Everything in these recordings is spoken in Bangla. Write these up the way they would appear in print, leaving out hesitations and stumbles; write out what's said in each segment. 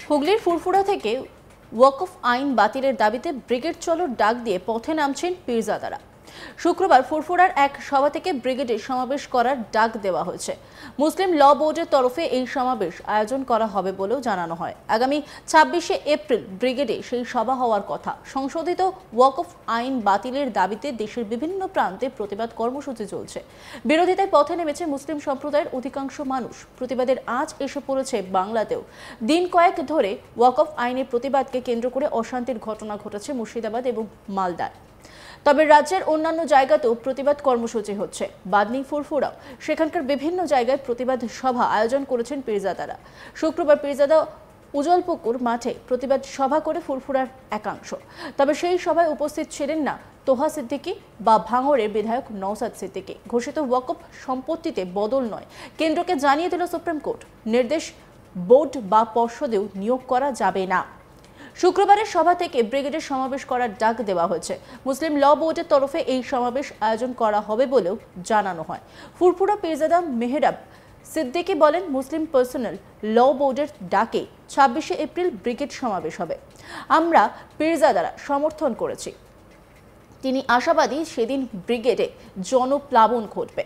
হুগলির ফুরফুরা থেকে ওয়াকফ আইন বাতিলের দাবিতে ব্রিগেড চলোর ডাক দিয়ে পথে নামছেন পীরজাদারা। শুক্রবার ফুরফুরার এক সভা থেকে ব্রিগেডে সমাবেশ করার ডাক দেওয়া হয়েছে। মুসলিম ল বোর্ডের তরফে এই সমাবেশ আয়োজন করা হবে বলেও জানানো হয়। আগামী 26শে এপ্রিল ব্রিগেডে সেই সভা হওয়ার কথা। সংশোধিত ওয়াকফ আইন বাতিলের দাবিতে দেশের বিভিন্ন প্রান্তে প্রতিবাদ কর্মসূচি চলছে। বিরোধিতায় পথে নেমেছে মুসলিম সম্প্রদায়ের অধিকাংশ মানুষ। প্রতিবাদের আজ এসে পড়েছে বাংলাতেও। দিন কয়েক ধরে ওয়াকফ আইনের প্রতিবাদকে কেন্দ্র করে অশান্তির ঘটনা ঘটেছে মুর্শিদাবাদ এবং মালদায়। তবে রাজ্যের অন্যান্য জায়গাতেও প্রতিবাদ কর্মসূচি হচ্ছে। বাদনি ফুরফুরাও সেখানকার বিভিন্ন জায়গায় প্রতিবাদ সভা আয়োজন করেছেন পীরজাদারা। শুক্রবার পীরজাদা উজলপুকুর মাঠে প্রতিবাদ সভা করে ফুরফুরার একাংশ। তবে সেই সভায় উপস্থিত ছিলেন না তোহা সিদ্দিকী বা ভাঙড়ের বিধায়ক নওসাদ সিদ্দিকী। ঘোষিত ওয়াকফ সম্পত্তিতে বদল নয়, কেন্দ্রকে জানিয়ে দিল সুপ্রিম কোর্ট। নির্দেশ বোর্ড বা পর্ষদেও নিয়োগ করা যাবে না। শুক্রবারের সভা থেকে ব্রিগেডের সমাবেশ করার ডাক দেওয়া হয়েছে। মুসলিম ল বোর্ডের তরফে এই সমাবেশ আয়োজন করা হবে বলেও জানানো হয়। ফুরফুরা পীরজাদা মেহরাব সিদ্দিকী বলেন, মুসলিম পার্সোনাল ল বোর্ডের ডাকে 26শে এপ্রিল ব্রিগেড সমাবেশ হবে। আমরা পীরজাদারা সমর্থন করেছি। তিনি আশাবাদী সেদিন ব্রিগেডে জনপ্লাবন ঘটবে।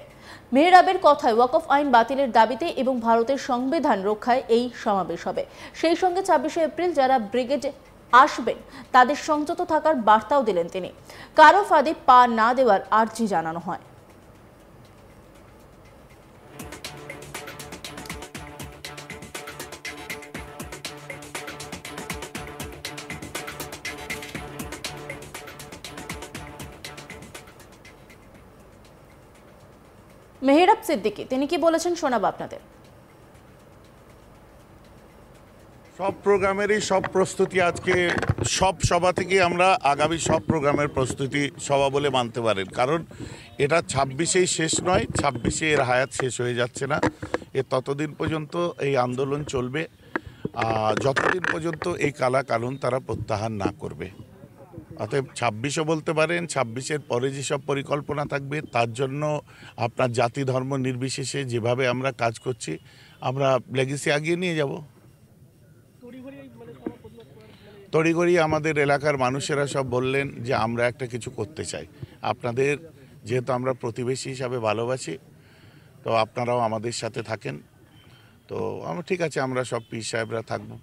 মেহরাবের কথায় ওয়াকফ আইন বাতিলের দাবিতে এবং ভারতের সংবিধান রক্ষায় এই সমাবেশ হবে। সেই সঙ্গে 26শে এপ্রিল যারা ব্রিগেডে আসবেন তাদের সংযত থাকার বার্তাও দিলেন তিনি। কারো ফাঁদে পা না দেওয়ার আর্জি জানানো হয়। মেহরাব সিদ্দিকী তিনি কি বলেছেন শোনাবো আপনাদের। সব প্রোগ্রামেরই সব প্রস্তুতি আজকে সব সভা থেকে আমরা আগামী সব প্রোগ্রামের প্রস্তুতি সভা বলে মানতে পারেন, কারণ এটা 26এই শেষ নয়, 26এ এর হায়াত শেষ হয়ে যাচ্ছে না। এর ততদিন পর্যন্ত এই আন্দোলন চলবে যতদিন পর্যন্ত এই কালা কানুন তারা প্রত্যাহার না করবে। অতএব 26ও বলতে পারেন, 26-এর পরে যেসব পরিকল্পনা থাকবে তার জন্য আপনার জাতি ধর্ম নির্বিশেষে যেভাবে আমরা কাজ করছি আমরা লেগেসি আগিয়ে নিয়ে যাব। তড়িঘড়ি আমাদের এলাকার মানুষেরা সব বললেন যে আমরা একটা কিছু করতে চাই, আপনাদের যেহেতু আমরা প্রতিবেশী হিসাবে ভালোবাসি তো আপনারাও আমাদের সাথে থাকেন। তো আমরা ঠিক আছে, আমরা সব পীর সাহেবরা থাকবো,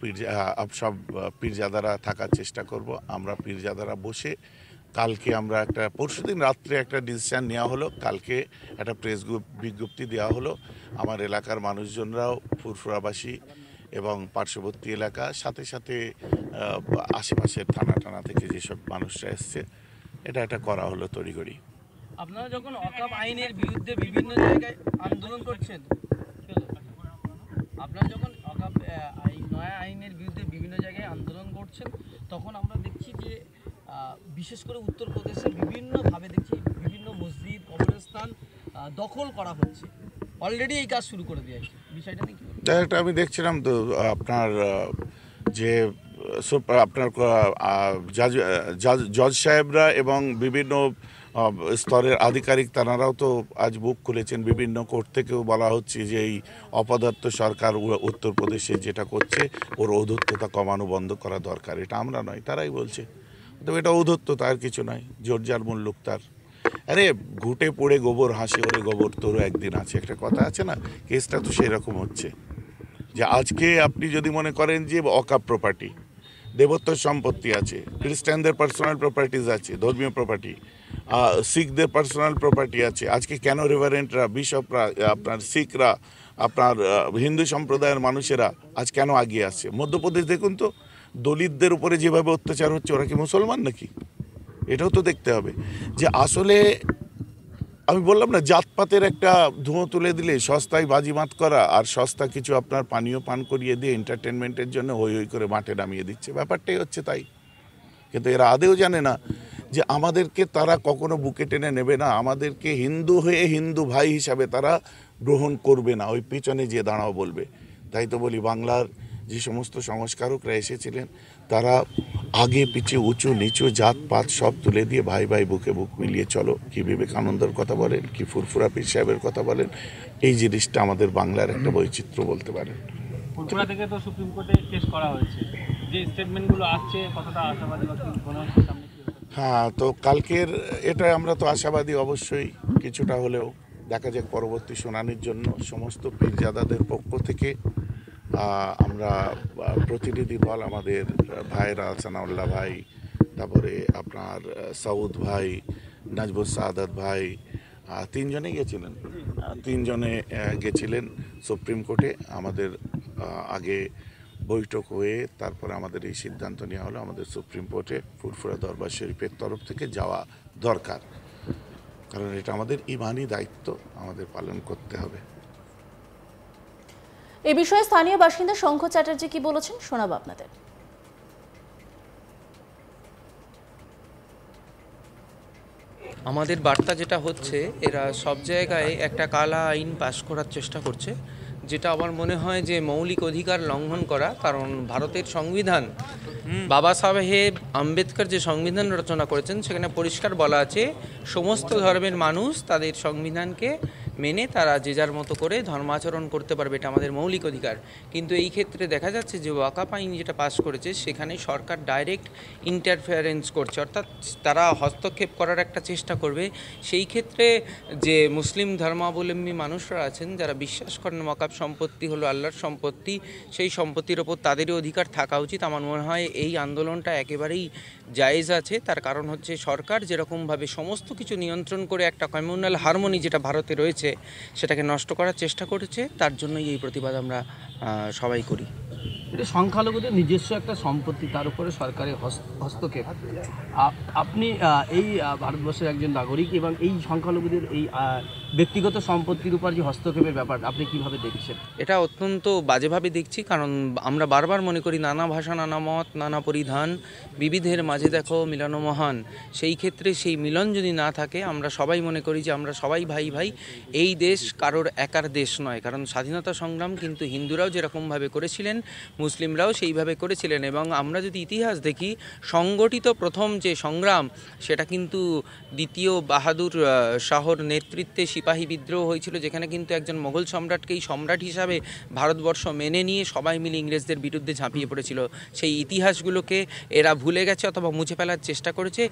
সব পীরজাদারা থাকার চেষ্টা করব। আমরা পীরজাদারা বসে কালকে আমরা পরশুদিন রাত্রে একটা ডিসিশন নেওয়া হলো, কালকে একটা প্রেস বিজ্ঞপ্তি দেওয়া হলো। আমার এলাকার মানুষজনরাও ফুরফুরাবাসী এবং পার্শ্ববর্তী এলাকা সাথে সাথে আশেপাশের থানা থেকে যেসব মানুষরা এসছে এটা করা হলো তড়িঘড়ি। আপনারা যখন ওয়াকফ আইনের বিরুদ্ধে বিভিন্ন জায়গায় আন্দোলন করছেন, আপনারা যখন ওয়াকফ নয়া আইনের বিরুদ্ধে বিভিন্ন জায়গায় আন্দোলন করছেন, তখন আমরা দেখছি যে বিশেষ করে উত্তরপ্রদেশে বিভিন্নভাবে দেখছি বিভিন্ন মসজিদ কবরস্থান দখল করা হচ্ছে। অলরেডি এই কাজ শুরু করে দিয়েছে, বিষয়টা নিয়ে কি একটা আমি দেখছিলাম তো আপনার যে আপনার জজ সাহেবরা এবং বিভিন্ন স্তরের আধিকারিক তারাও তো আজ বুক খুলেছেন। বিভিন্ন কোর্ট থেকেও বলা হচ্ছে যে এই অপদার্থ সরকার উত্তরপ্রদেশে যেটা করছে ওর ঔদ্ধত্যতা কমানো বন্ধ করা দরকার। এটা আমরা নয়, তারাই বলছে। তো এটা ঔদ্ধত্যতা, আর কিছু নয়। জোরজার মুল্লুক তার। আরে ঘুটে পড়ে গোবর হাসে ওরে গোবর তোরও একদিন আছে, একটা কথা আছে না? কেসটা তো সেরকম হচ্ছে যে আজকে আপনি যদি মনে করেন যে ওয়াকফ প্রপার্টি দেবত্ব সম্পত্তি আছে, খ্রিস্টানদের পার্সোনাল প্রপার্টিজ আছে, ধর্মীয় প্রপার্টি, শিখদের পার্সোনাল প্রপার্টি আছে, আজকে কেন রেভারেন্টরা, বিশপরা, আপনার শিখরা, আপনার হিন্দু সম্প্রদায়ের মানুষেরা আজ কেন আগিয়ে আসছে? মধ্যপ্রদেশ দেখুন তো, দলিতদের উপরে যেভাবে অত্যাচার হচ্ছে, ওরা কি মুসলমান নাকি? এটাও তো দেখতে হবে যে আসলে আমি বললাম না, জাতপাতের একটা ধুঁয়ো তুলে দিলে সস্তায় বাজিমাত করা আর সস্তা কিছু আপনার পানীয় পান করিয়ে দিয়ে এন্টারটেনমেন্টের জন্য হই হই করে মাঠে নামিয়ে দিচ্ছে, ব্যাপারটাই হচ্ছে তাই। কিন্তু এরা আদেও জানে না যে আমাদেরকে তারা কখনো বুকে টেনে নেবে না, আমাদেরকে হিন্দু হয়ে হিন্দু ভাই হিসাবে তারা গ্রহণ করবে না, ওই পিছনে যে দাঁড়াও বলবে। তাই তো বলি, বাংলার যে সমস্ত সংস্কারকরা এসেছিলেন তারা আগে পিছিয়ে উঁচু নিচু জাতপাত সব তুলে দিয়ে ভাই ভাই বুকে বুক মিলিয়ে চলো। কি বিবেকানন্দের কথা বলেন, কি ফুরফুরা পীর সাহেবের কথা বলেন, এই জিনিসটা আমাদের বাংলার একটা বৈচিত্র্য বলতে পারেন। ফুরফুরা থেকে তো সুপ্রিম কোর্টে কেস করা হয়েছে, যে স্টেটমেন্টগুলো আসছে কতটা আশাবাদী বা মনে হচ্ছে সামনে কি হতে পারে? হ্যাঁ, তো কালকের এটা আমরা তো আশাবাদী অবশ্যই কিছুটা হলেও। দেখা যাক পরবর্তী শুনানির জন্য সমস্ত পীরজাদাদের পক্ষ থেকে আমরা প্রতিনিধি দল, আমাদের ভাইরা সানাউল্লাহ ভাই, তারপরে আপনার সাউদ ভাই, নাজবুল সাদাত ভাই, তিনজনেই গেছিলেন। তিনজনে গেছিলেন সুপ্রিম কোর্টে। আমাদের আগে বৈঠক হয়ে তারপরে আমাদের এই সিদ্ধান্ত নেওয়া হলো আমাদের সুপ্রিম কোর্টে ফুরফুরা দরবার শরীফের তরফ থেকে যাওয়া দরকার, কারণ এটা আমাদের ইমানি দায়িত্ব, আমাদের পালন করতে হবে। এ বিষয়ে স্থানীয় বাসিন্দা শঙ্খ চ্যাটার্জি কি বলেছেন শোনাবো আপনাদের। আমাদের বার্তা যেটা হচ্ছে, এরা সব জায়গায় একটা কালা আইন পাশ করার চেষ্টা করছে, যেটা আমার মনে হয় যে মৌলিক অধিকার লঙ্ঘন করা। কারণ ভারতের সংবিধান, বাবা সাহেব আম্বেদকর যে সংবিধান রচনা করেছেন সেখানে পরিষ্কার বলা আছে সমস্ত ধর্মের মানুষ তাদের সংবিধানকে মেনে তারা যে যার মতো করে ধর্মাচরণ করতে পারবে, এটা আমাদের মৌলিক অধিকার। কিন্তু এই ক্ষেত্রে দেখা যাচ্ছে যে ওয়াকাফ আইন যেটা পাশ করেছে সেখানে সরকার ডাইরেক্ট ইন্টারফেয়ারেন্স করছে, অর্থাৎ তারা হস্তক্ষেপ করার একটা চেষ্টা করবে। সেই ক্ষেত্রে যে মুসলিম ধর্মাবলম্বী মানুষরা আছেন যারা বিশ্বাস করেন ওয়াকাফ সম্পত্তি হলো আল্লাহর সম্পত্তি, সেই সম্পত্তির ওপর তাদেরই অধিকার থাকা উচিত। আমার মনে হয় এই আন্দোলনটা একেবারেই জায়েজ আছে। তার কারণ হচ্ছে সরকার যেরকমভাবে সমস্ত কিছু নিয়ন্ত্রণ করে একটা কমিউনাল হারমোনি যেটা ভারতে রয়েছে সেটাকে নষ্ট করার চেষ্টা করেছে, তার জন্যই এই প্রতিবাদ আমরা সবাই করি। এটা সংখ্যালঘুদের নিজস্ব একটা সম্পত্তি, তার উপরে সরকারের হস্তক্ষেপ। আপনি এই ভারতবর্ষের একজন নাগরিক এবং এই সংখ্যালঘুদের এই ব্যক্তিগত সম্পত্তির উপর যে হস্তক্ষেপের ব্যাপার আপনি কিভাবে দেখছেন? এটা অত্যন্ত বাজেভাবে দেখছি, কারণ আমরা বারবার মনে করি নানা ভাষা, নানা মত, নানা পরিধান, বিবিধের মাঝে দেখো মিলন মহান। সেই ক্ষেত্রে সেই মিলন যদি না থাকে, আমরা সবাই মনে করি যে আমরা সবাই ভাই ভাই, এই দেশ কারোর একার দেশ নয়। কারণ স্বাধীনতা সংগ্রাম কিন্তু হিন্দুরাও যেরকমভাবে করেছিলেন, মুসলিমরাও সেইভাবে করেছিলেন। এবং আমরা যদি ইতিহাস দেখি, সংগঠিত প্রথম যে সংগ্রাম সেটা কিন্তু দ্বিতীয় বাহাদুর শাহর নেতৃত্বে সিপাহী বিদ্রোহ হয়েছিল, যেখানে কিন্তু একজন মোগল সম্রাটকেই সম্রাট হিসাবে ভারতবর্ষ মেনে নিয়ে সবাই মিলে ইংরেজদের বিরুদ্ধে ঝাঁপিয়ে পড়েছিল। সেই ইতিহাসগুলোকে এরা ভুলে গেছে অথবা মুছে ফেলার চেষ্টা করেছে।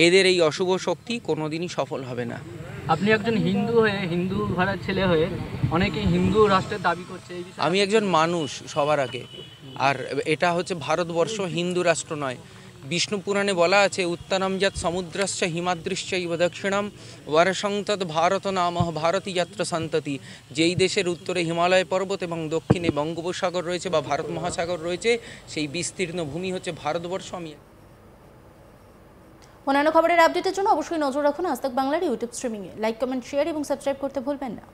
এদের এই অশুভ শক্তি কোনোদিনই সফল হবে না। আপনি একজন হিন্দু হয়ে, হিন্দু ঘরের ছেলে হয়ে অনেকে হিন্দু রাষ্ট্রের দাবি করছে, আমি একজন মানুষ সবার আগে, আর এটা হচ্ছে ভারতবর্ষ হিন্দু রাষ্ট্র নয়। বিষ্ণু পুরাণে বলা আছে উত্তরম যৎ সমুদ্রশ্চ হিমাদৃশ্চৈব দক্ষিণম বর্ষংতৎ ভারত নাম ভারতী যাত্রা সন্ততি। যেই দেশের উত্তরে হিমালয় পর্বত এবং দক্ষিণে বঙ্গোপসাগর রয়েছে বা ভারত মহাসাগর রয়েছে, সেই বিস্তীর্ণ ভূমি হচ্ছে ভারতবর্ষ। আমি অন্যান্য খবরের আপডেটের জন্য অবশ্যই নজর রাখুন আজ তাক বাংলার ইউটিউব স্ট্রিমিংয়ে। লাইক, কমেন্ট, শেয়ার এবং সাবস্ক্রাইব করতে ভুলবেন না।